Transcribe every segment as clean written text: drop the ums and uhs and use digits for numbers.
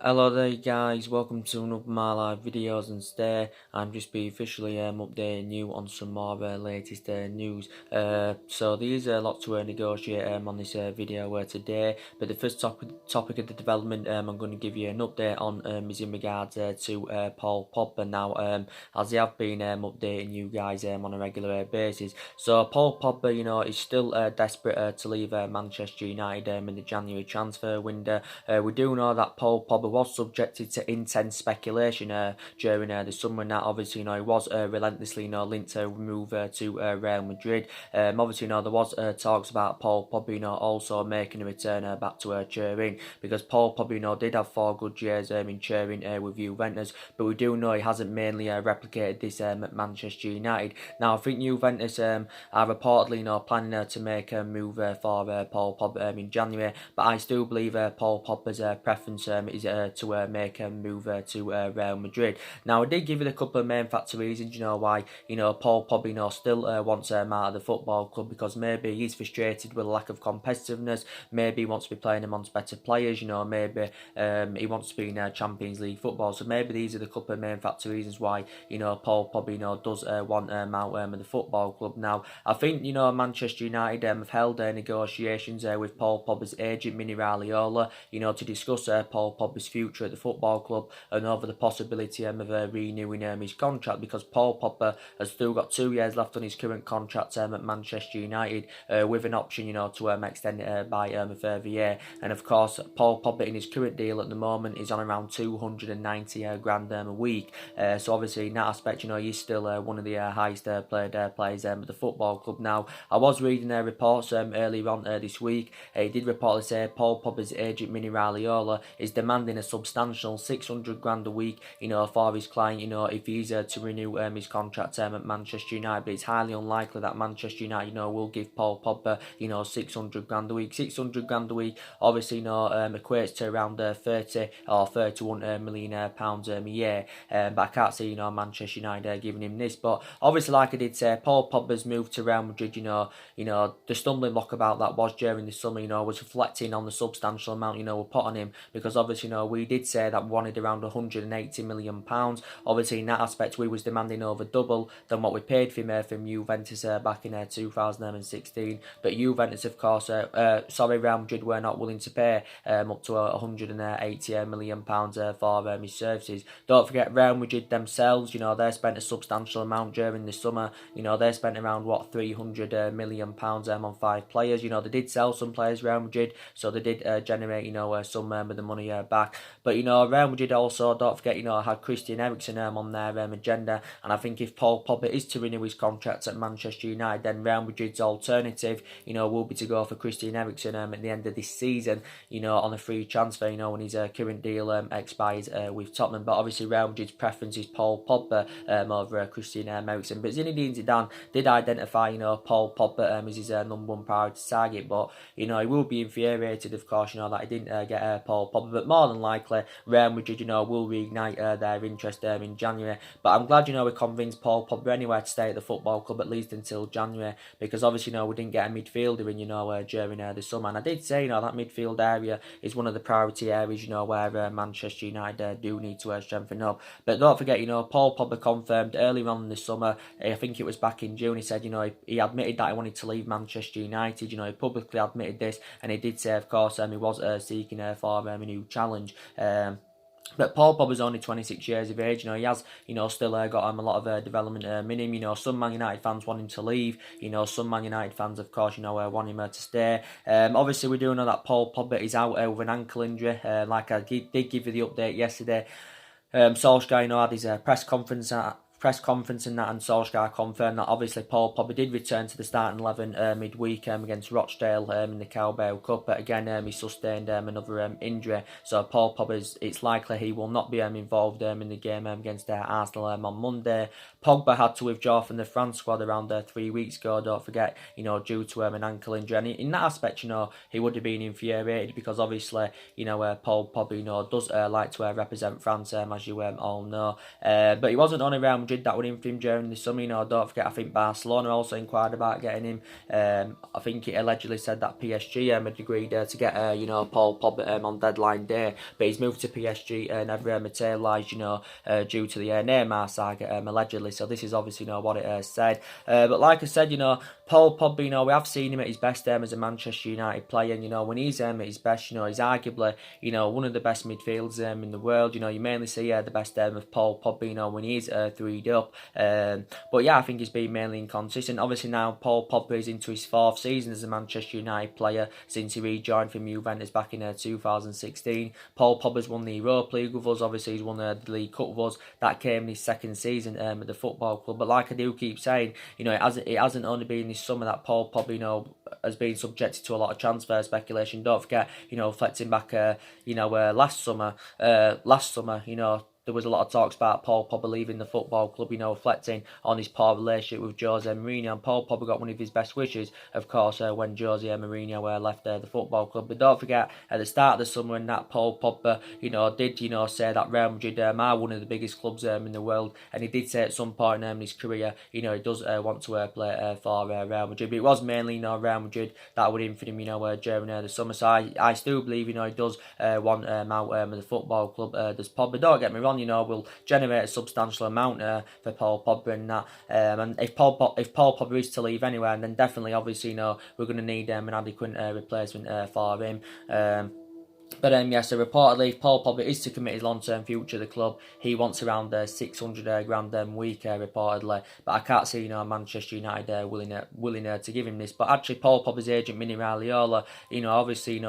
Hello there guys, welcome to another of my live videos, and today I'm just be officially updating you on some more latest news. So there's a lot to negotiate on this video today, but the first topic of the development I'm going to give you an update on is in regards to Paul Pogba now, as they have been updating you guys on a regular basis. So Paul Pogba, is still desperate to leave Manchester United in the January transfer window. We do know that Paul Pogba was subjected to intense speculation during the summer, and that obviously, he was relentlessly, linked to move to Real Madrid. Obviously, there was talks about Paul Pogba, also making a return back to Turin, because Paul Pogba, did have 4 good years in Turin with Juventus, but we do know he hasn't mainly replicated this at Manchester United. Now, I think Juventus are reportedly, planning to make a move for Paul Pogba in January, but I still believe Paul Pogba's preference is to make a move to Real Madrid. Now, I did give it a couple of main factor reasons, why, Paul Pogba, still wants him out of the football club, because maybe he's frustrated with a lack of competitiveness, maybe he wants to be playing amongst better players, maybe he wants to be in Champions League football, so maybe these are the couple of main factor reasons why, Paul Pogba, does want him out of the football club. Now, I think, Manchester United have held negotiations with Paul Pogba's agent, Mini Raiola, to discuss Paul Pogba's future at the football club, and over the possibility of renewing his contract, because Paul Pogba has still got 2 years left on his current contract at Manchester United, with an option, to extend it by a further year. And of course, Paul Pogba in his current deal at the moment is on around 290 grand a week. So obviously in that aspect, he's still one of the highest paid players at the football club. Now, I was reading reports earlier on this week. He did reportedly say Paul Pogba's agent Mini Raiola is demanding a substantial 600 grand a week, for his client, if he's to renew his contract at Manchester United. But it's highly unlikely that Manchester United, will give Paul Pogba, 600 grand a week. 600 grand a week, obviously, equates to around 30 or 31 million pounds a year. But I can't see, Manchester United giving him this. But obviously, like I did say, Paul Pogba's move to Real Madrid, the stumbling block about that was during the summer, was reflecting on the substantial amount, we put on him, because obviously, we did say that we wanted around 180 million pounds. Obviously, in that aspect, we was demanding over double than what we paid for him from Juventus back in 2016. But Juventus, of course, Real Madrid were not willing to pay up to 180 million pounds for his services. Don't forget, Real Madrid themselves, they spent a substantial amount during the summer. They spent around 300 million pounds on 5 players. They did sell some players, Real Madrid, so they did generate some of the money back. But Real Madrid also, don't forget, had Christian Eriksen on their agenda, and I think if Paul Pogba is to renew his contract at Manchester United, then Real Madrid's alternative, will be to go for Christian Eriksen at the end of this season, on a free transfer, when his current deal expires with Tottenham. But obviously Real Madrid's preference is Paul Pogba over Christian Eriksen. But Zinedine Zidane did identify, Paul Pogba as his number one priority target, but he will be infuriated, of course, that he didn't get Paul Pogba. But more than likely, Real Madrid, will reignite their interest in January. But I'm glad, we convinced Paul Pogba anyway to stay at the football club at least until January, because obviously, we didn't get a midfielder in, during the summer. And I did say, that midfield area is one of the priority areas, where Manchester United do need to strengthen up. But don't forget, Paul Pogba confirmed earlier on in the summer, I think it was back in June, he said, he admitted that he wanted to leave Manchester United. He publicly admitted this, and he did say, of course, he was seeking for a new challenge. But Paul Pogba's only 26 years of age. He has, still got a lot of development in him. Some Man United fans want him to leave. Some Man United fans, of course, want him to stay. Obviously, we do know that Paul Pogba is out with an ankle injury. Like I did give you the update yesterday. Solskjaer, had his press conference and that, and Solskjaer confirmed that obviously Paul Pogba did return to the starting 11 midweek against Rochdale in the Carabao Cup, but again he sustained another injury, so Paul Pogba, it's likely he will not be involved in the game against Arsenal on Monday. Pogba had to withdraw from the France squad around 3 weeks ago, don't forget, due to an ankle injury, and in that aspect, he would have been infuriated, because obviously, Paul Pogba, does like to represent France, as you all know, but he wasn't only around Madrid that were in for him during the summer. Don't forget, I think Barcelona also inquired about getting him. I think it allegedly said that PSG had agreed to get Paul Pogba on deadline day, but he's moved to PSG and never materialised, due to the Neymar saga allegedly. So this is obviously what it said. But like I said, Paul Pogba, we have seen him at his best as a Manchester United player. And when he's at his best, he's arguably one of the best midfielders in the world. You mainly see the best of Paul Pogba, when he's 3'd up. But yeah, I think he's been mainly inconsistent. Obviously now Paul Pogba is into his 4th season as a Manchester United player since he rejoined from Juventus back in 2016. Paul Pogba's won the Europa League with us. Obviously he's won the League Cup with us. That came in his 2nd season at the football club. But like I do keep saying, it hasn't only been this summer that Paul Pogba, has been subjected to a lot of transfer speculation. Don't forget, reflecting back, last summer, there was a lot of talks about Paul Pogba leaving the football club, reflecting on his poor relationship with Jose Mourinho. And Paul Pogba got one of his best wishes, of course, when Jose Mourinho left the football club. But don't forget, at the start of the summer, when that Paul Pogba, did, say that Real Madrid are one of the biggest clubs in the world. And he did say at some point in his career, he does want to play for Real Madrid. But it was mainly, Real Madrid that would in for him, during the summer. So I still believe, he does want out of the football club. Does Pogba. Don't get me wrong, will generate a substantial amount for Paul Pogba and that. And if Paul Pogba is to leave anywhere, then definitely, obviously, we're going to need an adequate replacement for him. But so reportedly, if Paul Pogba is to commit his long-term future to the club, he wants around 600 grand a week, reportedly. But I can't see, Manchester United willing to give him this. But actually, Paul Pogba's agent, Mini Raiola, obviously,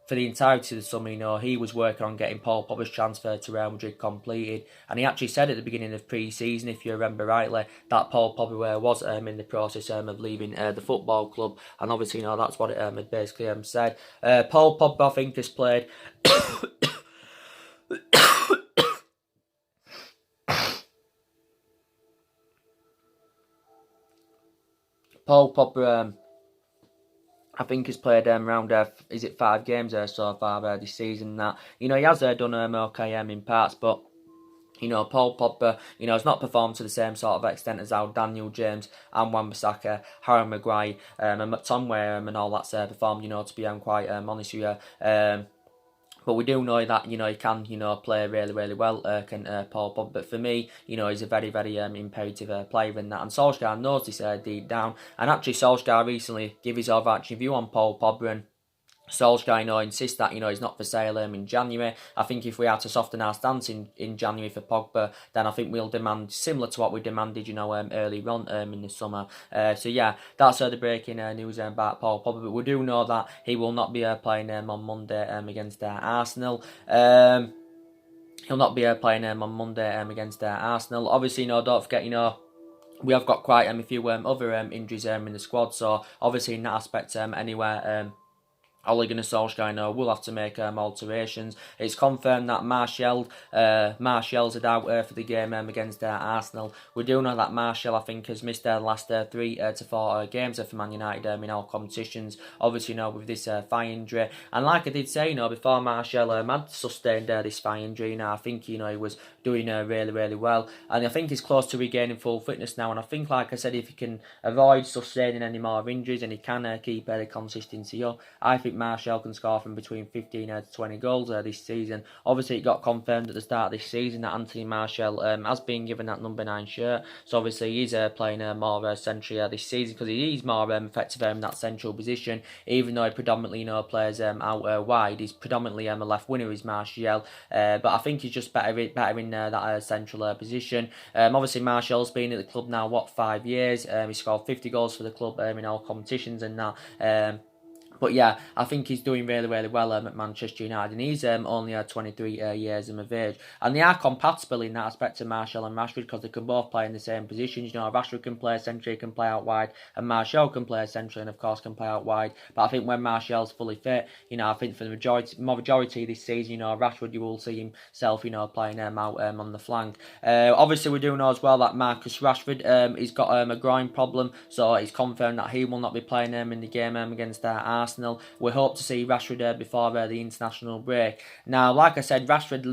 for the entirety of the summer, he was working on getting Paul Pogba's transfer to Real Madrid completed. And he actually said at the beginning of pre-season, if you remember rightly, that Paul Pogba was in the process of leaving the football club. And obviously, that's what it had basically said. Paul Pogba, I think, has played... Paul Pogba... I think he's played around, 5 games so far this season. That he has done okay in parts, but Paul Pogba, has not performed to the same sort of extent as how Daniel James and Wan-Bissaka, Harry Maguire, and McTominay and all that's performed. To be quite honest with you. But we do know that, he can, play really, really well, can Paul Pogba. But for me, he's a very, very imperative player in that. And Solskjaer knows this deep down. And actually, Solskjaer recently gave his overarching view on Paul Pogba, and Solskjaer, insists that, he's not for sale in January. I think if we are to soften our stance in January for Pogba, then I think we'll demand similar to what we demanded, early on in the summer. So yeah, that's the breaking news about Paul Pogba. But we do know that he will not be playing on Monday against Arsenal. He'll not be playing on Monday against Arsenal. Obviously, don't forget, we have got quite a few other injuries in the squad. So obviously in that aspect, anywhere... Ole Gunnar Solskjaer will have to make alterations. It's confirmed that Martial's out for the game against Arsenal. We do know that Martial, I think, has missed the last 3 to 4 games for Man United in all competitions. Obviously, with this thigh injury. And like I did say, before Martial had sustained this thigh injury, I think, he was doing really, really well. And I think he's close to regaining full fitness now. And I think, like I said, if he can avoid sustaining any more injuries and he can keep the consistency up, I think Martial can score from between 15 to 20 goals this season. Obviously, it got confirmed at the start of this season that Anthony Martial has been given that number 9 shirt. So obviously, he's playing more centrally this season because he's more effective in that central position. Even though he predominantly plays out wide, he's predominantly a left winger, is Martial. But I think he's just better in that central position. Obviously, Martial's been at the club now 5 years. He scored 50 goals for the club in all competitions and that. But yeah, I think he's doing really, really well at Manchester United, and he's only 23 years of age. And they are compatible in that aspect of Martial and Rashford because they can both play in the same positions. Rashford can play centrally, can play out wide, and Martial can play centrally and of course can play out wide. But I think when Martial's fully fit, I think for the majority of this season, Rashford, you will see himself, playing out on the flank. Obviously, we do know as well that Marcus Rashford, he's got a groin problem, so it's confirmed that he will not be playing in the game against Arsenal. Arsenal. We hope to see Rashford before the international break. Now, like I said, Rashford,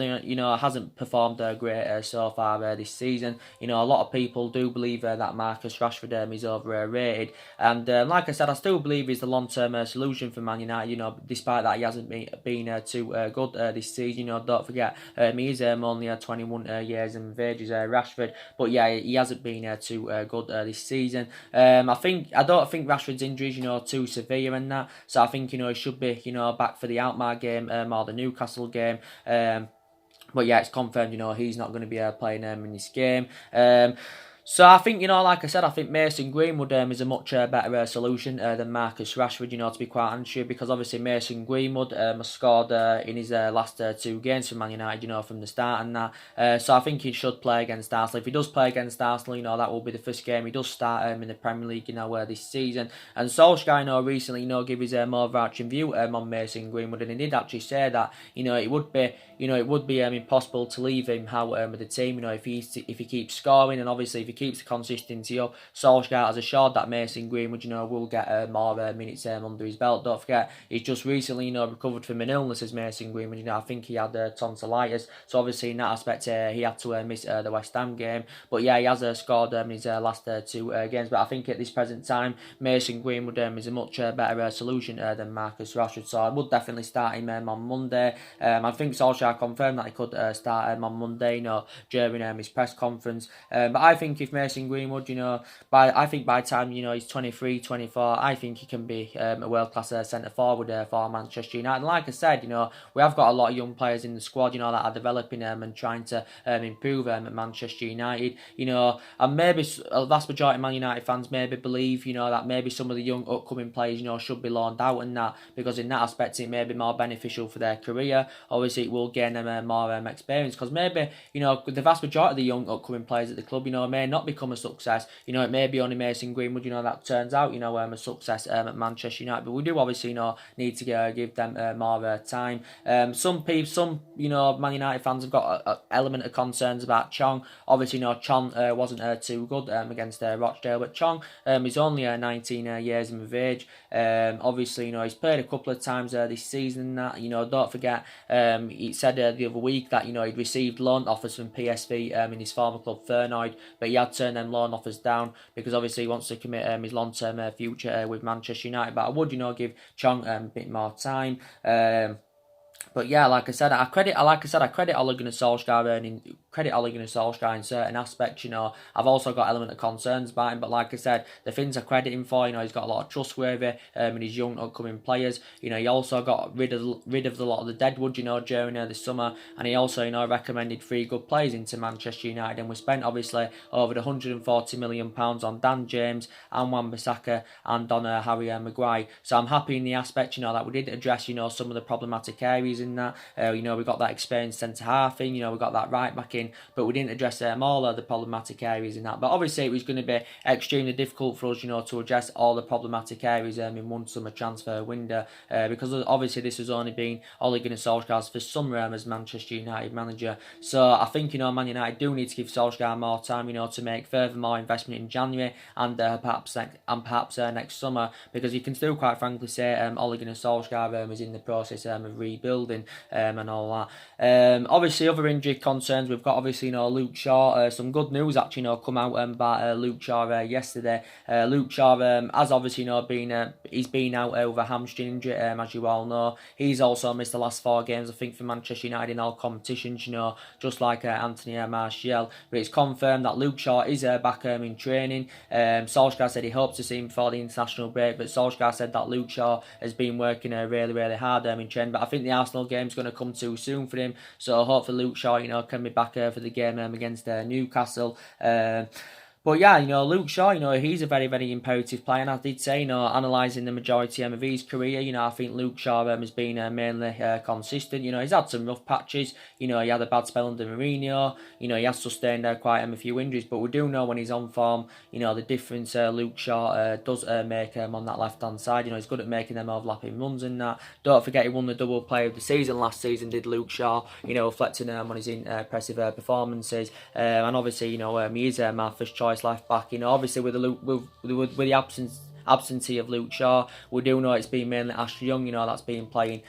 hasn't performed great so far this season. A lot of people do believe that Marcus Rashford is overrated, and like I said, I still believe he's the long-term solution for Man United. Despite that he hasn't been too good this season. Don't forget he is only 21 years of age, Rashford, but yeah, he hasn't been too good this season. I don't think Rashford's injuries too severe and that, so I think he should be back for the Alkmaar game or the Newcastle game. But yeah, it's confirmed he's not going to be playing in this game. So I think, like I said, I think Mason Greenwood is a much better solution than Marcus Rashford, to be quite honest with you, because obviously Mason Greenwood has scored in his last 2 games for Man United, from the start and that. So I think he should play against Arsenal. If he does play against Arsenal, that will be the first game he does start in the Premier League, this season. And Solskjaer, recently, gave his more overarching view on Mason Greenwood, and he did actually say that, it would be impossible to leave him out with the team, if he keeps scoring, and obviously if he keeps the consistency up. Solskjaer has assured that Mason Greenwood, will get more minutes under his belt. Don't forget, he's just recently, recovered from an illness as Mason Greenwood. I think he had tonsillitis, so obviously in that aspect, he had to miss the West Ham game. But yeah, he has scored in his last 2 games. But I think at this present time, Mason Greenwood is a much better solution than Marcus Rashford. So I would definitely start him on Monday. I think Solskjaer confirmed that he could start him on Monday, during his press conference. But I think if Mason Greenwood, by the time he's 23, 24, I think he can be a world-class centre forward for Manchester United. And like I said, we have got a lot of young players in the squad, that are developing and trying to improve at Manchester United. And maybe a vast majority of Man United fans maybe believe, that maybe some of the young upcoming players, should be loaned out and that, because in that aspect it may be more beneficial for their career. Obviously, it will gain them more experience, because maybe, the vast majority of the young upcoming players at the club, may not become a success. It may be only Mason Greenwood, that turns out, a success at Manchester United. But we do obviously, need to give them more time. Some Man United fans have got an element of concerns about Chong. Obviously, Chong wasn't too good against Rochdale, but Chong is only 19 years of age. Obviously, he's played a couple of times this season. That don't forget, he said the other week that he'd received loan offers from PSV in his former club Feyenoord, but he had turned them loan offers down because obviously he wants to commit his long-term future with Manchester United. But I would give Chong a bit more time. But yeah, like I said, I credit Ole Gunnar Solskjaer in certain aspects. I've also got element of concerns about him, but like I said, the things I credit him for, he's got a lot of trustworthy in his young upcoming players. He also got rid of a lot of the deadwood, during the summer, and he also recommended 3 good players into Manchester United, and we spent obviously over the £140 million on Dan James and Wan-Bissaka and on Harry Maguire. So I'm happy in the aspect, that we did address, some of the problematic areas in that. We got that experienced centre half in, we got that right back in, but we didn't address all of the problematic areas in that. But obviously it was going to be extremely difficult for us, to address all the problematic areas in one summer transfer window, because obviously this has only been Ole Gunnar Solskjaer's first summer as Manchester United manager. So I think Man United do need to give Solskjaer more time, to make further more investment in January and perhaps next summer, because you can still quite frankly say Ole Gunnar Solskjaer is in the process of rebuilding and all that. Obviously other injury concerns, we've got obviously Luke Shaw. Some good news actually come out about Luke Shaw yesterday. Luke Shaw has obviously he's been out over hamstring injury, as you all know. He's also missed the last 4 games I think for Manchester United in all competitions, just like Anthony Martial. But it's confirmed that Luke Shaw is back in training. Solskjaer said he hopes to see him before the international break, but Solskjaer said that Luke Shaw has been working really, really hard in training. But I think the Arsenal game's going to come too soon for him, so hopefully Luke Shaw can be back for the game against Newcastle. But yeah, Luke Shaw, he's a very, very imperative player. And I did say, analysing the majority of his career, I think Luke Shaw has been mainly consistent. He's had some rough patches. He had a bad spell under Mourinho. He has sustained quite a few injuries. But we do know when he's on form, the difference Luke Shaw does make on that left-hand side. He's good at making them overlapping runs and that. Don't forget he won the double player of the season last season, did Luke Shaw, reflecting on his impressive performances. And obviously, he is my first choice left back. Obviously with the absence absentee of Luke Shaw. We do know it's been mainly Ashley Young, that's been playing,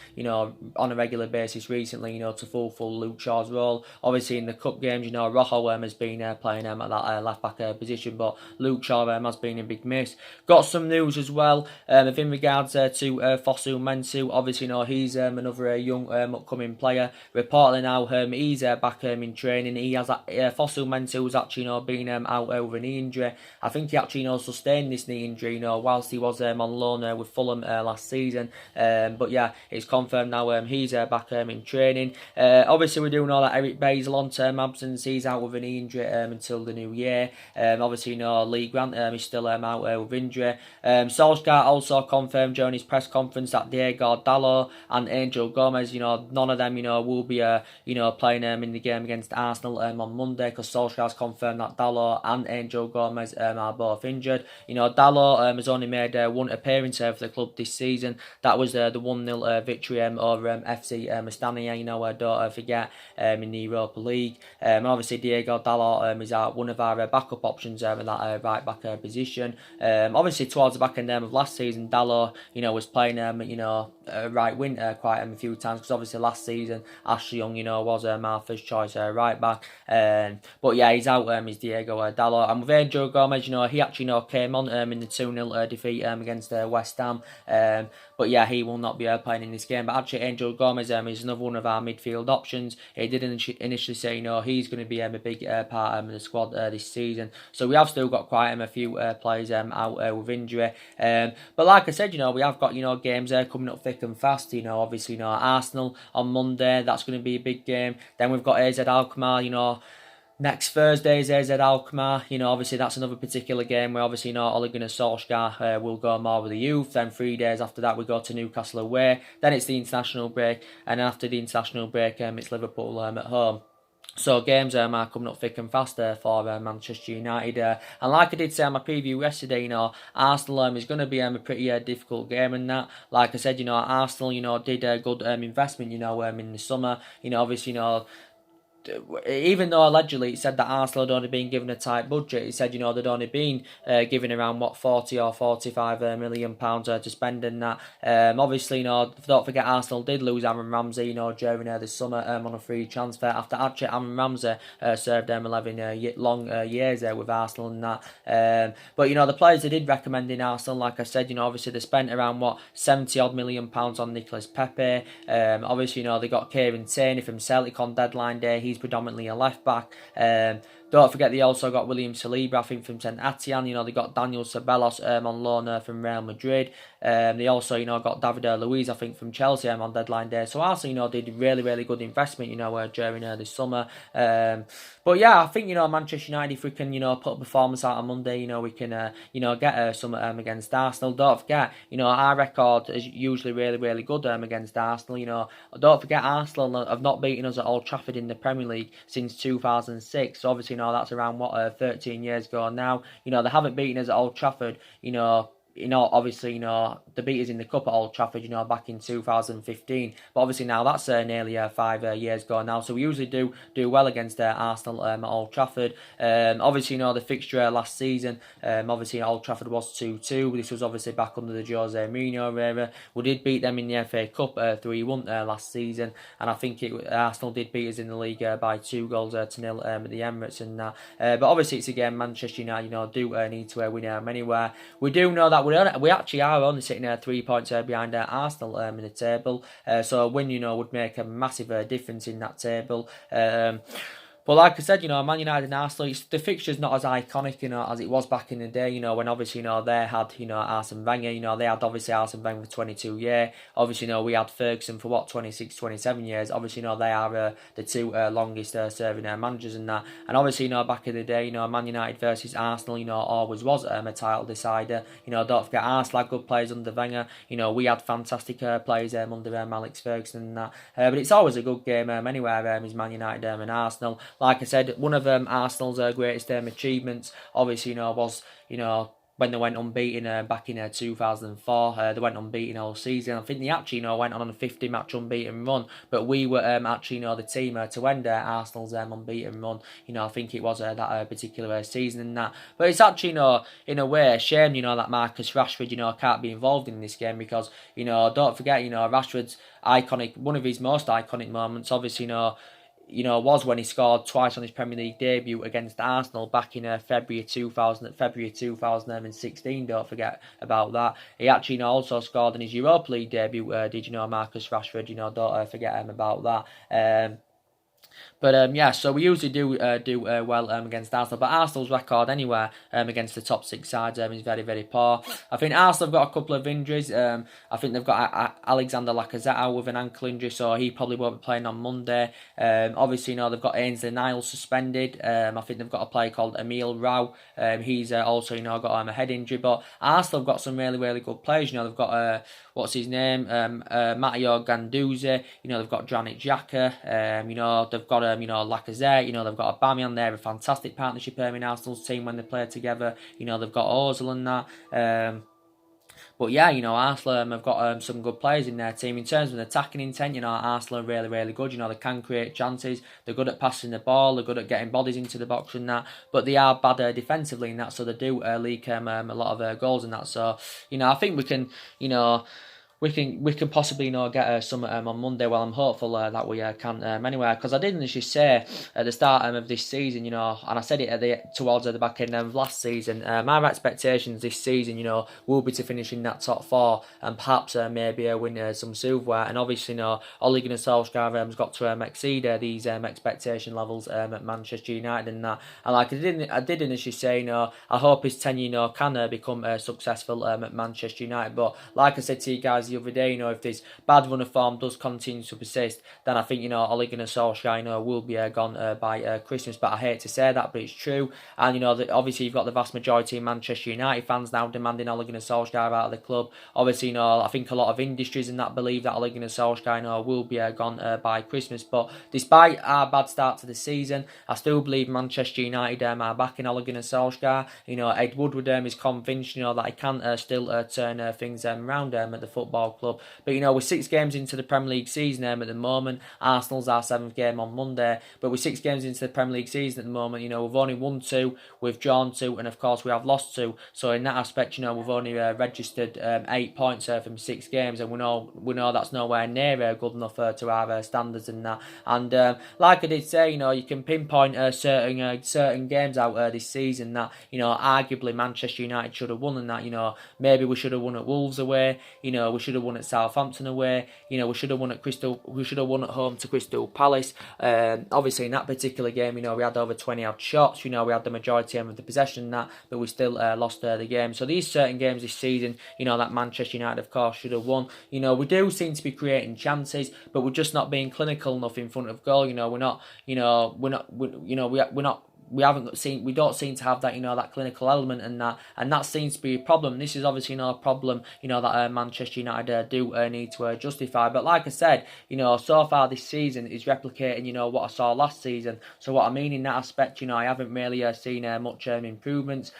on a regular basis recently, to fulfil Luke Shaw's role. Obviously in the cup games, Rojo has been playing at that left back position, but Luke Shaw has been a big miss. Got some news as well in regards to Fosu Mensah. Obviously, he's another young upcoming player. Reportedly now, he's back in training. He has Fosu Mensah was actually been out with a knee injury. I think he actually sustained this knee injury whilst he was on loan with Fulham last season. But yeah, it's confirmed now he's back in training. Obviously, we do know that Eric Bay's long-term absence. He's out with a knee injury until the new year. Obviously, Lee Grant is still out with injury. Solskjaer also confirmed during his press conference that Diego Dalot and Angel Gomez, none of them, will be, playing in the game against Arsenal on Monday, because Solskjaer's confirmed that Dalot and Angel Gomez are both injured. Dalot has only made one appearance for the club this season. That was the 1-0 victory over FC Astana, don't forget, in the Europa League. Obviously, Diego Dalot is one of our backup options in that right back position. Obviously, towards the back end of last season, Dalot, was playing, right wing quite a few times, because obviously last season Ashley Young, was Martha's choice right back. But yeah, he's out. Is Diego Dalot, and with Angel Gomez, he actually came on in the 2-0 defeat against West Ham. But yeah, he will not be playing in this game. But actually, Angel Gomez is another one of our midfield options. He did initially say, he's going to be a big part of the squad this season. So we have still got quite a few players out with injury. But like I said, we have got games coming up thick and fast. Obviously, Arsenal on Monday. That's going to be a big game. Then we've got AZ Alkmaar. Next Thursday is AZ Alkmaar. Obviously that's another particular game where obviously Ole Gunnar Solskjaer will go more with the youth. Then 3 days after that we go to Newcastle away. Then it's the international break, and after the international break it's Liverpool at home. So games are coming up thick and fast for Manchester United. And like I did say on my preview yesterday, Arsenal is going to be a pretty difficult game and that. Like I said, Arsenal, did a good investment, in the summer. Obviously, even though allegedly it said that Arsenal had only been given a tight budget, it said, they'd only been given around, 40 or 45 million pounds to spend in that. Obviously, don't forget Arsenal did lose Aaron Ramsey, during the summer on a free transfer, after actually Aaron Ramsey served 11 long years with Arsenal and that. But, the players they did recommend in Arsenal, like I said, obviously they spent around, 70 odd million pounds on Nicolas Pepe. Obviously, they got Kieran Tierney from Celtic on deadline day. He's predominantly a left back. Don't forget they also got William Saliba, I think, from St Etienne. They got Daniel Ceballos on loan from Real Madrid. They also, got David Luiz, I think, from Chelsea on deadline day. So Arsenal, did really, really good investment, during this summer. But yeah, I think, Manchester United, if we can, put a performance out on Monday, we can, get some against Arsenal. Don't forget, our record is usually really, really good against Arsenal. Don't forget Arsenal have not beaten us at Old Trafford in the Premier League since 2006. So obviously, that's around 13 years ago now. They haven't beaten us at Old Trafford, obviously, the beat us in the cup at Old Trafford, back in 2015. But obviously now that's nearly 5 years ago now. So we usually do well against Arsenal at Old Trafford. Obviously, the fixture last season, obviously Old Trafford was 2-2. This was obviously back under the Jose Mourinho era. We did beat them in the FA Cup 3-1 last season. And I think Arsenal did beat us in the league by 2 goals to 0 at the Emirates and that. But obviously it's again Manchester United, do need to win anywhere. We do know that we actually are only sitting 3 points behind Arsenal in the table. So a win, would make a massive difference in that table. But like I said, Man United and Arsenal, the fixture's not as iconic, as it was back in the day, when obviously, they had, Arsene Wenger, they had obviously Arsene Wenger for 22 years. Obviously, we had Ferguson for 26, 27 years. Obviously, they are the 2 longest serving managers and that. And obviously, back in the day, Man United versus Arsenal, always was a title decider. Don't forget Arsenal had good players under Wenger. We had fantastic players under Alex Ferguson and that. But it's always a good game anywhere, is Man United and Arsenal. Like I said, one of Arsenal's greatest achievements, obviously, was, when they went unbeaten back in 2004. They went unbeaten all season. I think they actually, went on a 50-match unbeaten run. But we were actually, the team to end Arsenal's unbeaten run. I think it was that particular season and that. But it's actually, in a way, a shame, that Marcus Rashford, can't be involved in this game because, don't forget, Rashford's iconic, one of his most iconic moments, obviously, was when he scored twice on his Premier League debut against Arsenal back in February 2016. Don't forget about that. He actually also scored in his Europa League debut. Did Marcus Rashford? Don't forget about that. But yeah, so we usually do well against Arsenal. But Arsenal's record anywhere against the top 6 sides is very, very poor. I think Arsenal have got a couple of injuries. I think they've got Alexander Lacazette out with an ankle injury, so he probably won't be playing on Monday. Obviously, they've got Ainsley Niles suspended. I think they've got a player called Emil Rao. He's also, got a head injury. But Arsenal have got some really, really good players. They've got, what's his name? Matteo Ganduzzi. They've got Granit Xhaka. They've got Lacazette, they've got Aubameyang there, a fantastic partnership in Arsenal's team when they play together. They've got Ozil and that. But yeah, Arsenal have got some good players in their team. In terms of an attacking intent, Arsenal are really, really good. They can create chances. They're good at passing the ball. They're good at getting bodies into the box and that. But they are bad defensively in that, so they do leak a lot of goals and that. So, I think we can, we can possibly get some on Monday. Well, I'm hopeful that we can anyway, because I did initially say at the start of this season, and I said it towards the back end of last season, my expectations this season, will be to finish in that top 4 and perhaps maybe win some silverware. And obviously, Ole Gunnar Solskjaer has got to exceed these expectation levels at Manchester United and that. And like I did initially say, I hope his tenure, can become successful at Manchester United. But like I said to you guys the other day, if this bad run of form does continue to persist, then I think, Ole Gunnar Solskjaer, will be gone by Christmas. But I hate to say that, but it's true. And, obviously you've got the vast majority of Manchester United fans now demanding Ole Gunnar Solskjaer out of the club. Obviously, I think a lot of industries and that believe that Ole Gunnar Solskjaer, will be gone by Christmas. But despite our bad start to the season, I still believe Manchester United are backing Ole Gunnar Solskjaer. Ed Woodward is convinced, that he can still turn things around at the football club. But we're 6 games into the Premier League season at the moment. Arsenal's our 7th game on Monday, but we're 6 games into the Premier League season at the moment. We've only won 2, we've drawn 2, and of course we have lost 2. So in that aspect, we've only registered 8 points from 6 games, and we know that's nowhere near good enough to our standards and that. And like I did say, you can pinpoint certain games out this season that arguably Manchester United should have won, and that maybe we should have won at Wolves away. We should have won at Southampton away. We should have won at home to Crystal Palace. Obviously in that particular game, we had over 20 odd shots. We had the majority of the possession and that, but we still lost the game. So these certain games this season, that Manchester United of course should have won. We do seem to be creating chances, but we're just not being clinical enough in front of goal. We don't seem to have that, that clinical element and that seems to be a problem. This is obviously a problem, that Manchester United do need to justify. But like I said, so far this season is replicating, what I saw last season. So what I mean in that aspect, I haven't really seen much improvements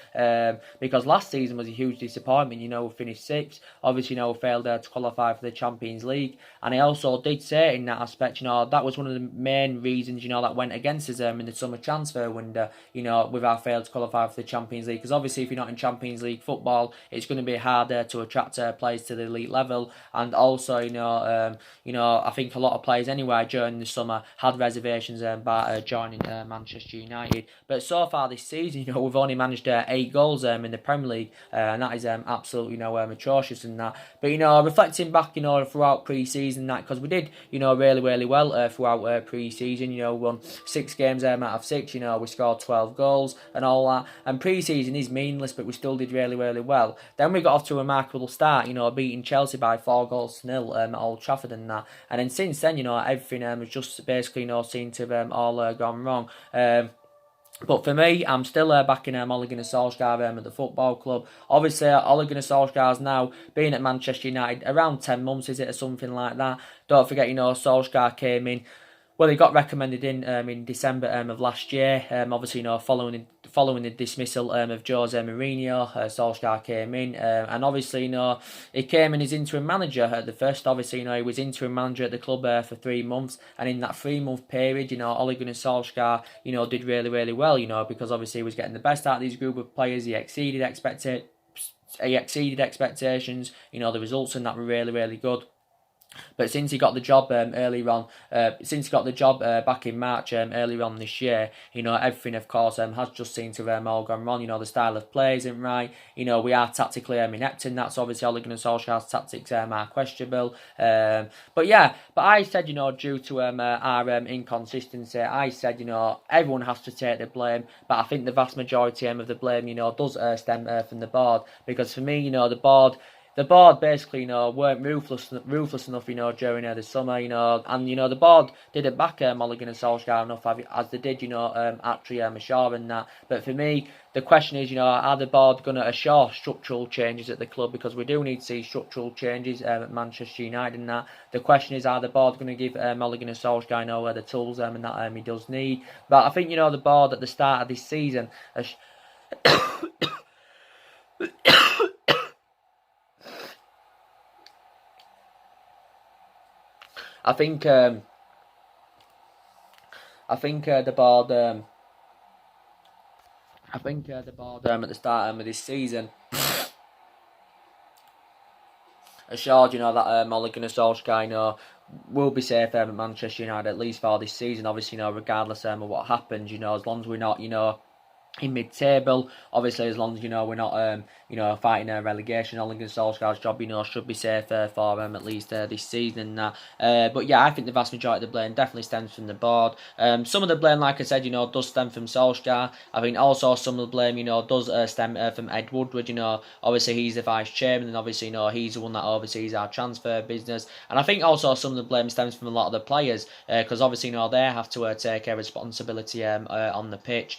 because last season was a huge disappointment. We finished 6th. Obviously, we failed to qualify for the Champions League. And I also did say in that aspect, that was one of the main reasons, that went against us in the summer transfer window. With our failed to qualify for the Champions League, because obviously if you're not in Champions League football, it's going to be harder to attract players to the elite level. And also, I think a lot of players anyway during the summer had reservations about joining Manchester United. But so far this season, we've only managed 8 goals in the Premier League, and that is absolutely atrocious and that. But reflecting back, throughout pre-season that, because we did really, really well throughout pre-season. We won 6 games out of 6. We scored 12 goals and all that. And pre-season is meaningless, but we still did really, really well. Then we got off to a remarkable start, beating Chelsea by 4-0 at Old Trafford and that. And then since then, everything has just basically seemed to have all gone wrong. But for me, I'm still backing Ole Gunnar Solskjaer at the football club. Obviously, Ole Gunnar Solskjaer's now been at Manchester United around 10 months, is it, or something like that. Don't forget, Solskjaer came in well, he got recommended in December of last year. Obviously, following the dismissal of Jose Mourinho, Solskjaer came in, and obviously, he came in as interim manager at the first. Obviously, he was interim manager at the club for 3 months, and in that 3 month period, Ole Gunnar Solskjaer, did really, really well, because obviously he was getting the best out of these group of players. He exceeded expectations. The results in that were really, really good. But since he got the job back in March earlier on this year, everything of course has just seemed to have all gone wrong. The style of play isn't right. We are tactically inept in that. So obviously Ole Gunnar Solskjaer's tactics are questionable. But I said, due to our inconsistency, I said, everyone has to take the blame. But I think the vast majority of the blame, does stem from the board, because for me, the board basically, weren't ruthless enough, during the summer, and the board didn't back Ole Gunnar Solskjaer enough as they did, actually Shaw and that. But for me, the question is, are the board going to assure structural changes at the club? Because we do need to see structural changes at Manchester United and that. The question is, are the board going to give Ole Gunnar Solskjaer the tools and that he does need? But I think, the board at the start of this season I think the board. At the start of this season assured that Ole Gunnar Solskjaer will be safe at Manchester United at least for this season. Obviously, regardless of what happens, as long as we're not in mid-table, obviously as long as we're not fighting a relegation, Ole Gunnar Solskjaer's job should be safe for at least this season. But yeah, I think the vast majority of the blame definitely stems from the board. Some of the blame, like I said, does stem from Solskjaer. I think also some of the blame does stem from Ed Woodward. Obviously he's the vice chairman, and obviously he's the one that oversees our transfer business. And I think also some of the blame stems from a lot of the players, because obviously they have to take a responsibility on the pitch.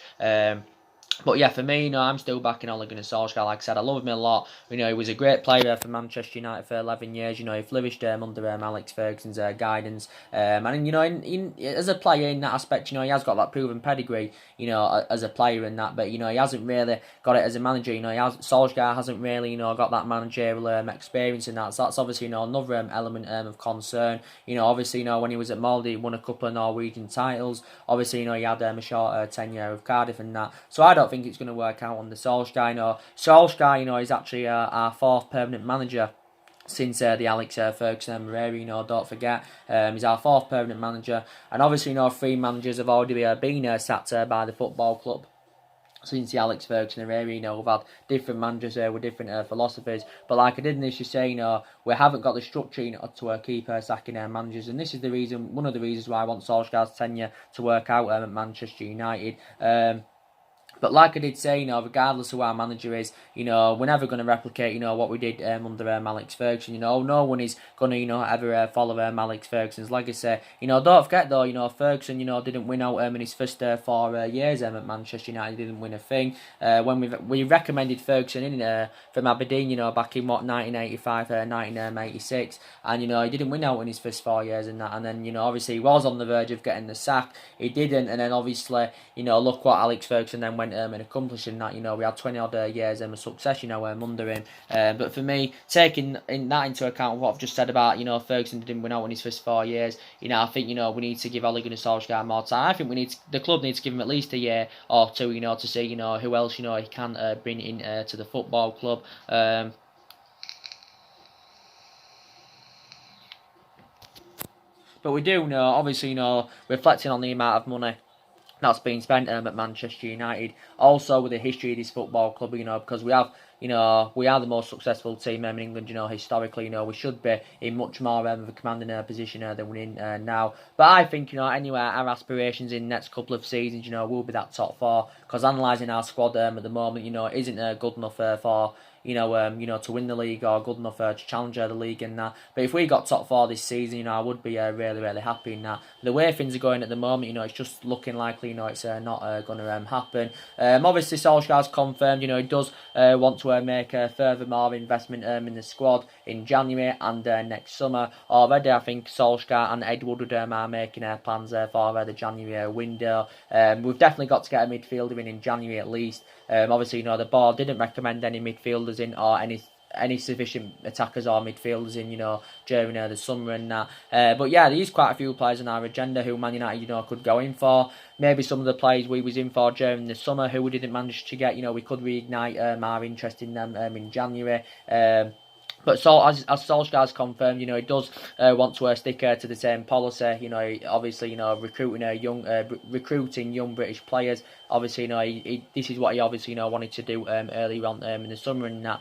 But yeah, for me, I'm still backing Ole Gunnar Solskjaer. Like I said, I love him a lot. He was a great player for Manchester United for 11 years. He flourished under Alex Ferguson's guidance. And as a player in that aspect, he has got that proven pedigree, as a player in that. But he hasn't really got it as a manager. Solskjaer hasn't really, got that managerial experience in that. So that's obviously, another element of concern. Obviously, when he was at Molde, he won a couple of Norwegian titles. Obviously, he had a short tenure of Cardiff and that. So I don't think it's going to work out on the Solskjaer. Solskjaer, is actually our fourth permanent manager since the Alex Ferguson era. Don't forget, he's our fourth permanent manager, and obviously 3 managers have already been sacked by the football club since the Alex Ferguson era. We've had different managers with different philosophies, but like I did initially say, we haven't got the structure to keep sacking managers, and this is one of the reasons why I want Solskjaer's tenure to work out at Manchester United. But like I did say, regardless of who our manager is, we're never going to replicate, what we did under Alex Ferguson. No one is going to, ever follow Alex Ferguson's legacy. Don't forget though, Ferguson, didn't win out in his first 4 years at Manchester United. Didn't win a thing. When we recommended Ferguson in from Aberdeen, back in 1985, 1986, and he didn't win out in his first 4 years and that. And then obviously he was on the verge of getting the sack. He didn't, and then obviously look what Alex Ferguson then went and accomplishing that. We had 20 odd years of success under him. But for me, taking that into account, what I've just said about Ferguson didn't win out in his first 4 years, I think we need to give Ole Gunnar Solskjaer more time. I think the club needs to give him at least a year or two, to see who else he can bring in to the football club. But we do know, obviously, reflecting on the amount of money that's been spent at Manchester United, also with the history of this football club, because we are the most successful team in England, historically, we should be in much more of a commanding position than we're in now. But I think, anyway, our aspirations in the next couple of seasons, will be that top 4, because analysing our squad at the moment, isn't good enough for to win the league, or good enough to challenge the league and that. But if we got top 4 this season, I would be really, really happy in that. The way things are going at the moment, it's just looking likely, it's not going to happen. Obviously, Solskjaer's confirmed, he does want to to make further more investment in the squad in January and next summer. Already, I think Solskjaer and Ed Woodward are making plans for the January window. We've definitely got to get a midfielder in January at least. Obviously, the board didn't recommend any midfielders in or any sufficient attackers or midfielders in, during the summer and that. But yeah, there's quite a few players on our agenda who Man United, could go in for. Maybe some of the players we was in for during the summer who we didn't manage to get, we could reignite our interest in them in January. But so as Solskjaer's confirmed, he does want to stick to the same policy. Obviously, recruiting young British players. Obviously, this is what he obviously wanted to do earlier on in the summer and that.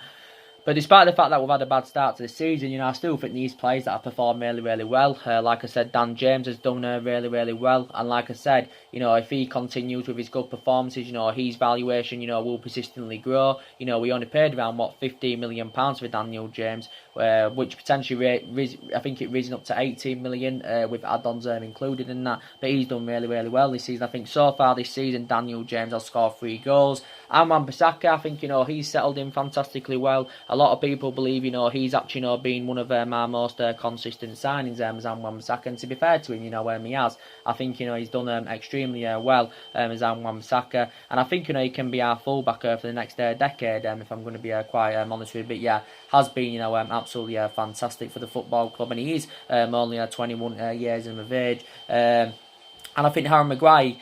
But despite the fact that we've had a bad start to the season, I still think these players that have performed really, really well. Like I said, Dan James has done really, really well. And like I said, if he continues with his good performances, his valuation, will persistently grow. We only paid around, £15 million for Daniel James, which potentially, I think it risen up to 18 million with add-ons included in that. But he's done really, really well this season. I think so far this season, Daniel James has scored 3 goals. And Wan-Bissaka, I think, he's settled in fantastically well. A lot of people believe, he's actually, been one of our most consistent signings, Wan-Bissaka. And to be fair to him, he has. I think, he's done extremely well, Wan-Bissaka. And I think, he can be our fullback for the next decade, if I'm going to be quite honest with you. But yeah, has been, absolutely fantastic for the football club. And he is only 21 years of age. And I think Harry Maguire,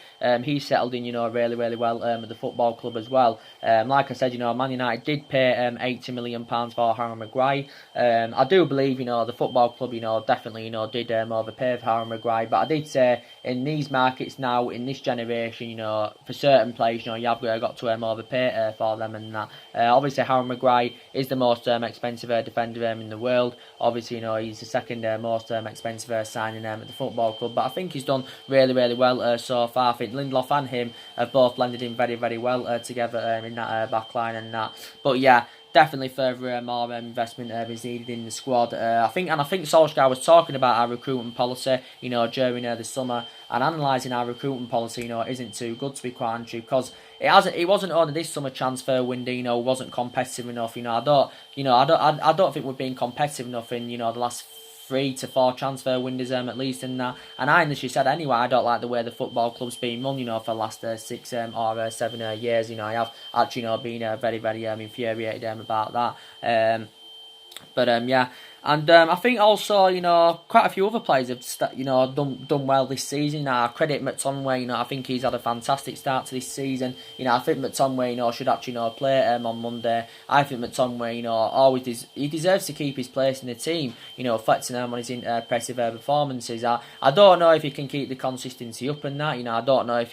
he's settled in, really, really well at the football club as well. Like I said, Man United did pay £80 million for Harry Maguire. I do believe, the football club, definitely, did overpay for Harry Maguire. But I did say, in these markets now, in this generation, for certain players, you have got to overpay for them and that. Obviously, Harry Maguire is the most expensive defender in the world. Obviously, he's the second most expensive signing at the football club. But I think he's done really, really well so far. I think Lindelof and him have both blended in very, very well together in that back line and that. But yeah, definitely further more investment is needed in the squad. I think Solskjaer was talking about our recruitment policy, during the summer, and analysing our recruitment policy, isn't too good, to be quite honest, because it wasn't only this summer transfer window, wasn't competitive enough. I don't think we've been competitive enough in, the last 3 to 4 transfer windows at least in that. And I initially said anyway, I don't like the way the football club's been run, for the last 6 or 7 years. I have actually been very, very infuriated about that. But yeah. And I think also, quite a few other players have, done well this season. I credit McTominay. I think he's had a fantastic start to this season. I think McTominay, should actually, play on Monday. I think McTominay, he deserves to keep his place in the team. Flexing on his impressive performances. I don't know if he can keep the consistency up and that. I don't know if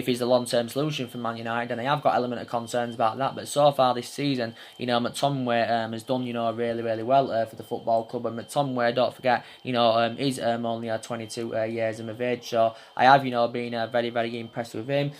he's the long-term solution for Man United, and I have got element of concerns about that. But so far this season, McTominay has done, really, really well for the football club. And McTominay, don't forget, is only 22 years of age. So I have, been very, very impressed with him.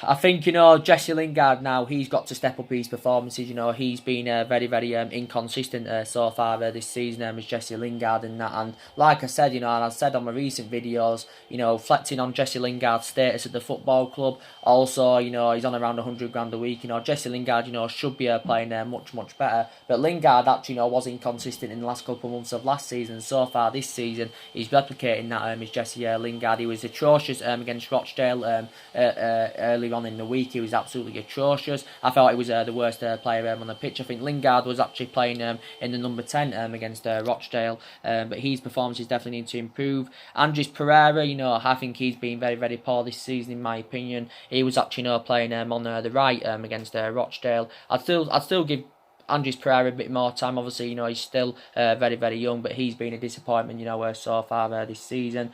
I think, Jesse Lingard now, he's got to step up his performances. He's been very, very inconsistent so far this season as Jesse Lingard and that. And like I said, and I said on my recent videos, reflecting on Jesse Lingard's status at the football club. Also, he's on around 100 grand a week. Jesse Lingard, should be playing much, much better. But Lingard actually, was inconsistent in the last couple of months of last season. So far this season, he's replicating that as Jesse Lingard. He was atrocious against Rochdale early on in the week. He was absolutely atrocious. I thought he was the worst player on the pitch. I think Lingard was actually playing in the number 10 against Rochdale, but his performances definitely need to improve. Andres Pereira, I think he's been very, very poor this season in my opinion. He was actually playing on the right against Rochdale. I'd still give Andres Pereira a bit more time. Obviously, he's still very, very young, but he's been a disappointment, so far this season.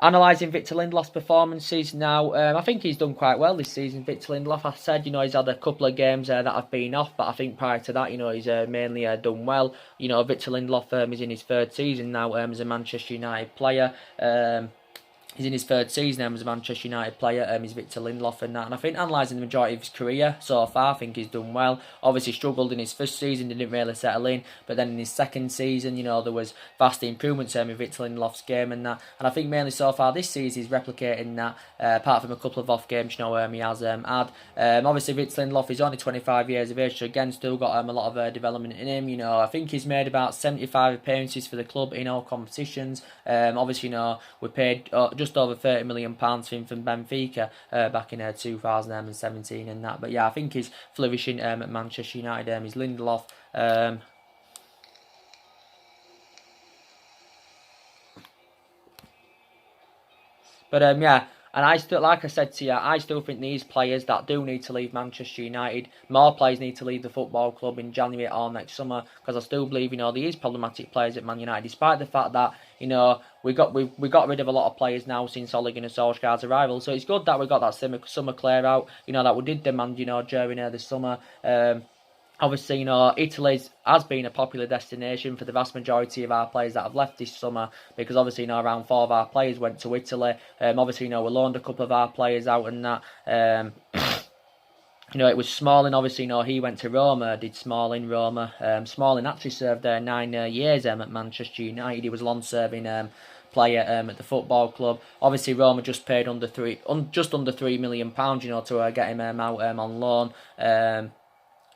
Analysing Victor Lindelof's performances now, I think he's done quite well this season. Victor Lindelof, I said, he's had a couple of games that have been off, but I think prior to that, he's mainly done well. Victor Lindelof is in his 3rd season now as a Manchester United player. He's in his third season as a Manchester United player. He's Victor Lindelof and that. And I think analysing the majority of his career so far, I think he's done well. Obviously struggled in his first season, didn't really settle in. But then in his second season, you know, there was vast improvements with Victor Lindelof's game and that. And I think mainly so far this season he's replicating that, apart from a couple of off games, you know, he has had. Obviously Victor Lindelof is only 25 years of age, so again, still got a lot of development in him. You know, I think he's made about 75 appearances for the club in all competitions. Obviously, you know, we paid just over £30 million for him from Benfica back in 2017 and that. But yeah, I think he's flourishing at Manchester United. He's Lindelof. Yeah, and I still, like I said to you, I still think these players that do need to leave Manchester United, more players need to leave the football club in January or next summer, because I still believe, you know, there is problematic players at Man United, despite the fact that, you know, we got rid of a lot of players now since Ole Gunnar Solskjaer's arrival. So it's good that we got that summer clear out, you know, that we did demand, you know, during the summer. Obviously, you know, Italy has been a popular destination for the vast majority of our players that have left this summer, because obviously, you know, around 4 of our players went to Italy. Obviously, you know, we loaned a couple of our players out and that. You know, it was Smalling, obviously, you know, he went to Roma, did Smalling, Roma. Smalling actually served there 9 years at Manchester United. He was a long-serving player at the football club. Obviously, Roma just paid just under £3 million, you know, to get him out on loan.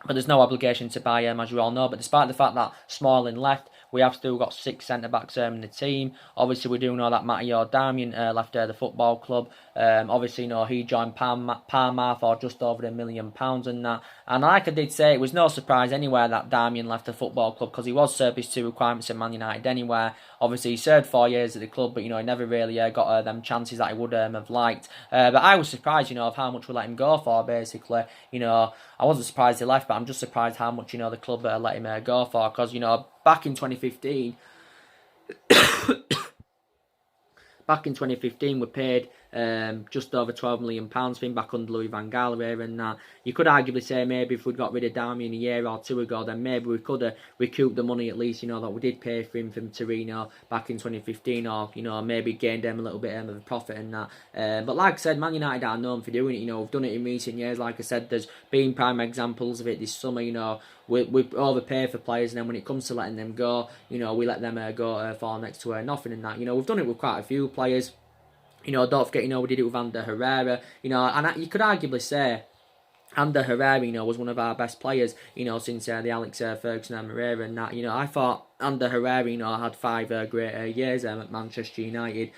But there's no obligation to buy him, as you all know. But despite the fact that Smalling left, we have still got 6 centre-backs in the team. Obviously, we do know that Matteo Darmian left the football club. Obviously, you know, he joined Parma for just over £1 million and that. And like I did say, it was no surprise anywhere that Darmian left the football club, because he was served his 2 requirements at Man United anywhere. Obviously, he served 4 years at the club, but, you know, he never really got them chances that he would have liked. But I was surprised, you know, of how much we let him go for, basically. You know, I wasn't surprised he left, but I'm just surprised how much, you know, the club let him go for, because, you know, back in 2015, we paid just over £12 million for him back under Louis van Gaal here, and you could arguably say maybe if we'd got rid of Darmian a year or 2 ago, then maybe we could have recouped the money at least, you know, that we did pay for him from Torino back in 2015, or, you know, maybe gained him a little bit of a profit and that. But like I said, Man United are known for doing it. You know, we've done it in recent years. Like I said, there's been prime examples of it this summer. You know, we overpay for players, and then when it comes to letting them go, you know, we let them go for next to nothing and that. You know, we've done it with quite a few players. You know, don't forget, you know, we did it with Ander Herrera. You know, and you could arguably say Ander Herrera, you know, was one of our best players, you know, since the Alex Ferguson era and that. You know, I thought Ander Herrera, you know, had 5 great years at Manchester United.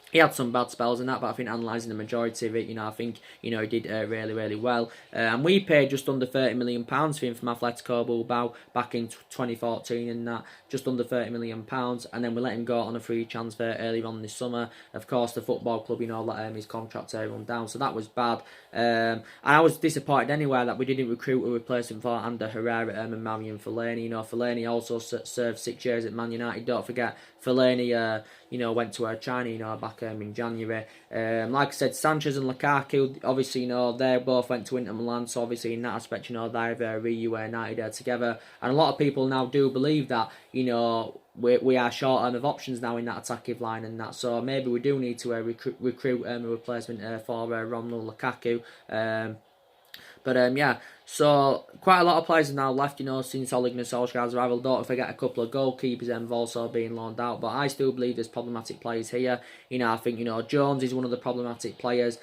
He had some bad spells and that, but I think analysing the majority of it, you know, I think, you know, he did really, really well. And we paid just under £30 million for him from Atletico Bilbao back in 2014 and that, just under £30 million. And then we let him go on a free transfer earlier on this summer. Of course, the football club, you know, let his contract run down, so that was bad. And I was disappointed anyway that we didn't recruit a replacement for Ander Herrera and Marion Fellaini. You know, Fellaini also served 6 years at Man United. Don't forget, Fellaini, you know, went to China, you know, back in January. Like I said, Sanchez and Lukaku, obviously, you know, they both went to Inter Milan, so obviously in that aspect, you know, they've reunited together. And a lot of people now do believe that, you know, we are short of options now in that attacking line and that, so maybe we do need to recruit a replacement for Romelu Lukaku. Yeah, so quite a lot of players have now left, you know, since Ole Gunnar Solskjaer's arrival. Don't forget a couple of goalkeepers have also been loaned out, but I still believe there's problematic players here. You know, I think, you know, Jones is one of the problematic players.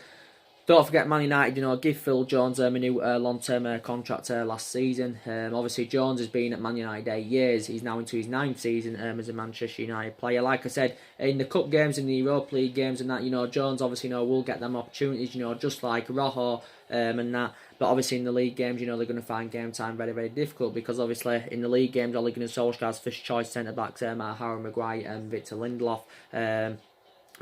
Don't forget Man United, you know, give Phil Jones a new long-term contract last season. Obviously, Jones has been at Man United 8 years. He's now into his 9th season as a Manchester United player. Like I said, in the Cup games, in the Europa League games and that, you know, Jones obviously, you know, will get them opportunities, you know, just like Rojo and that. But obviously in the league games, you know, they're going to find game time very, very difficult, because obviously in the league games, Ole Gunnar Solskjaer's first choice centre-backs are Harry Maguire and Victor Lindelof.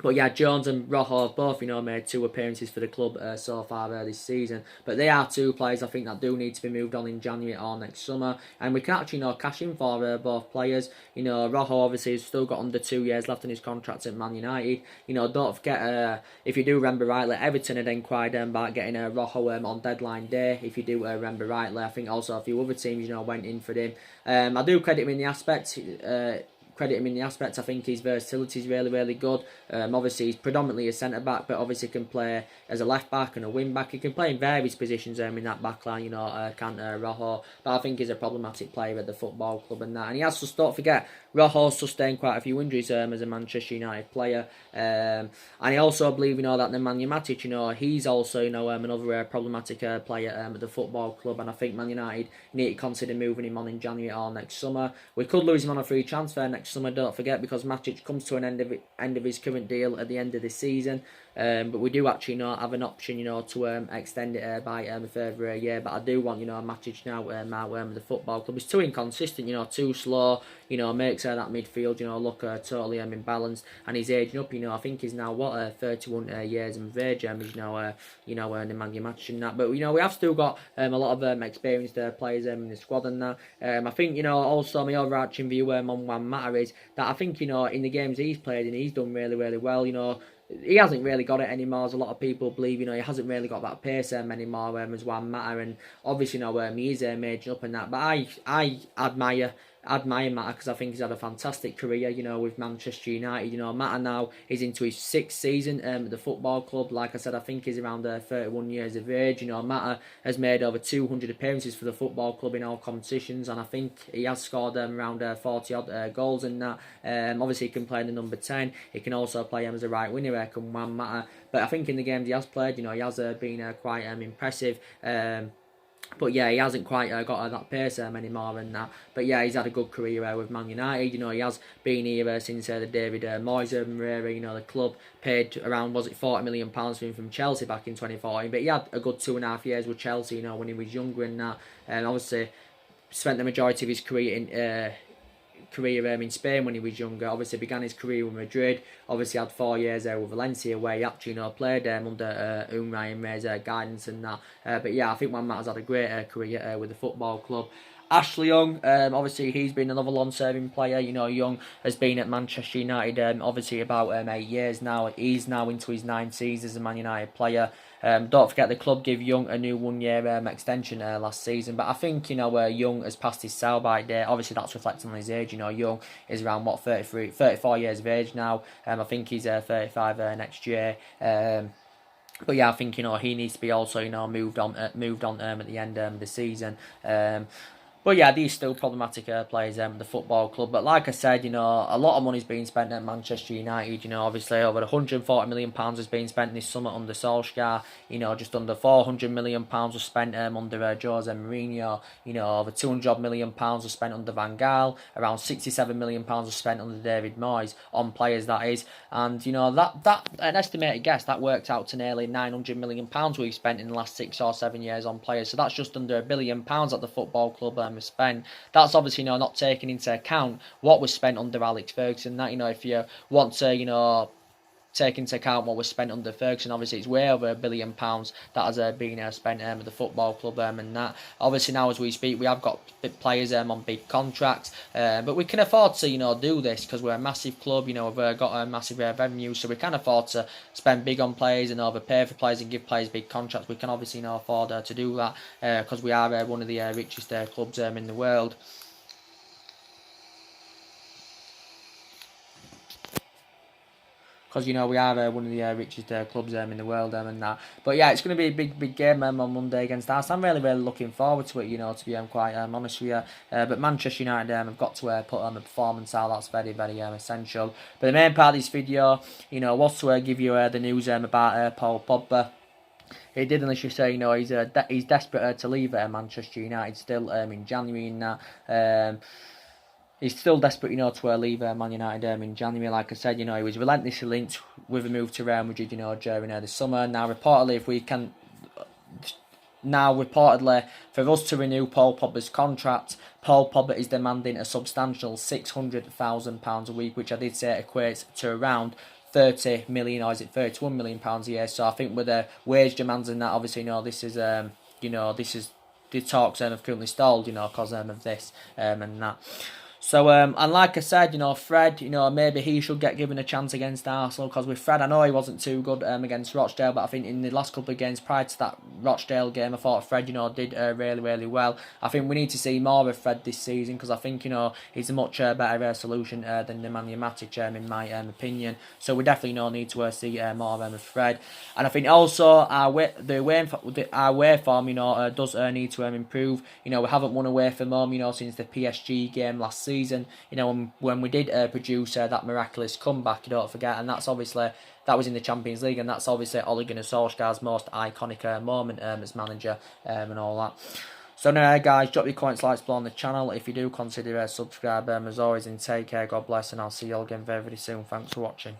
But yeah, Jones and Rojo have both, you know, made 2 appearances for the club so far this season. But they are 2 players I think that do need to be moved on in January or next summer. And we can actually, you know, cash in for both players. You know, Rojo obviously has still got under 2 years left on his contract at Man United. You know, don't forget, if you do remember rightly, Everton had inquired about getting Rojo on deadline day. If you do remember rightly, I think also a few other teams, you know, went in for him. I do credit him in the aspect. credit him in the aspect. I think his versatility is really, really good. Obviously, he's predominantly a centre back, but obviously can play as a left back and a wing back. He can play in various positions in that back line, Kante, Rojo. But I think he's a problematic player at the football club and that. And he has to, don't forget, Rojo sustained quite a few injuries as a Manchester United player. And I also believe, that Nemanja Matic, he's also, another problematic player at the football club. And I think Man United need to consider moving him on in January or next summer. We could lose him on a free transfer next summer, don't forget, because Matic comes to an end of his current deal at the end of this season. But we do actually have an option, to extend it by a further year. But I do want, Matic now out the football club. He's too inconsistent, too slow. Makes that midfield, look totally imbalanced. And he's aging up. I think he's now 31 years of age. Nemanja Matic and that. But we have still got a lot of experienced players in the squad and that. I think also my overarching view on Juan Mata is that I think in the games he's played and he's done really, really well. He hasn't really got it anymore, as a lot of people believe. He hasn't really got that pace anymore as Juan Mata, and obviously he is aging up and that. But I admire Mata because I think he's had a fantastic career, with Manchester United. Mata now is into his 6th season at the football club. Like I said, I think he's around 31 years of age. Mata has made over 200 appearances for the football club in all competitions, and I think he has scored around 40 odd goals in that. Obviously, he can play in the number 10. He can also play as a right winger, can Juan Mata. But I think in the games he has played, he has been quite impressive. But yeah, he hasn't quite got that pace anymore and that. But yeah, he's had a good career with Man United. He has been here since the David Moyes era. The club paid around, was it £40 million for him from Chelsea back in 2014. But he had a good 2.5 years with Chelsea, when he was younger and that. And obviously spent the majority of his career in Spain when he was younger. Obviously began his career with Madrid. Obviously had 4 years there with Valencia, where he actually played under Unai Emery's guidance and that. But yeah, I think Juan Mata's had a great career with the football club. Ashley Young, obviously he's been another long-serving player. Young has been at Manchester United obviously about 8 years now. He's now into his 9th season as a Man United player. Don't forget the club gave Young a new 1-year extension last season. But I think, Young has passed his sell-by date. Obviously that's reflecting on his age. Young is around, 34 years of age now. I think he's 35 next year. But yeah, I think, he needs to be also, moved on at the end of the season. But yeah, these still problematic players at the football club. But like I said, a lot of money's being spent at Manchester United. Obviously over £140 million has been spent this summer under Solskjaer. Just under £400 million was spent under Jose Mourinho. Over £200 million was spent under Van Gaal. Around £67 million was spent under David Moyes on players, that is. And that an estimated guess that worked out to nearly £900 million we've spent in the last 6 or 7 years on players. So that's just under £1 billion at the football club. Was spent. That's obviously not taking into account what was spent under Alex Ferguson. That if you want to take into account what was spent under Ferguson, obviously it's way over £1 billion that has been spent at the football club and that. Obviously now as we speak we have got players on big contracts, but we can afford to do this because we're a massive club. We've got a massive revenue, so we can afford to spend big on players and overpay for players and give players big contracts. We can obviously afford to do that because we are one of the richest clubs in the world. Because we are one of the richest clubs in the world and that. But yeah, it's going to be a big game on Monday against Arsenal. I'm really looking forward to it, to be quite honest with you. But Manchester United have got to put on a performance out. That's very, very essential. But the main part of this video, was to give you the news about Paul Pogba. He did initially say, he's desperate to leave Manchester United still in January and that. He's still desperate, to leave Man United in January. Like I said, he was relentlessly linked with a move to Real Madrid, during the summer. Now, reportedly, for us to renew Paul Pogba's contract, Paul Pogba is demanding a substantial £600,000 a week, which I did say equates to around 30 million, or is it £31 million a year? So I think with the wage demands and that, obviously, this is, the talks have currently stalled, because of this and that. So, and like I said, Fred, maybe he should get given a chance against Arsenal, because with Fred, I know he wasn't too good against Rochdale, but I think in the last couple of games prior to that Rochdale game, I thought Fred, did really, really well. I think we need to see more of Fred this season, because I think, he's a much better solution than Nemanja Matic, in my opinion. So we definitely need to see more of Fred. And I think also our away form, does need to improve. We haven't won away from home, since the PSG game last season. When we did produce that miraculous comeback, don't forget, and that was in the Champions League, and that's obviously Ole Gunnar Solskjaer's most iconic moment as manager, and all that. So now, guys, drop your comments, likes below on the channel. If you do, consider subscribe. As always, and take care, God bless, and I'll see you all again very, very soon. Thanks for watching.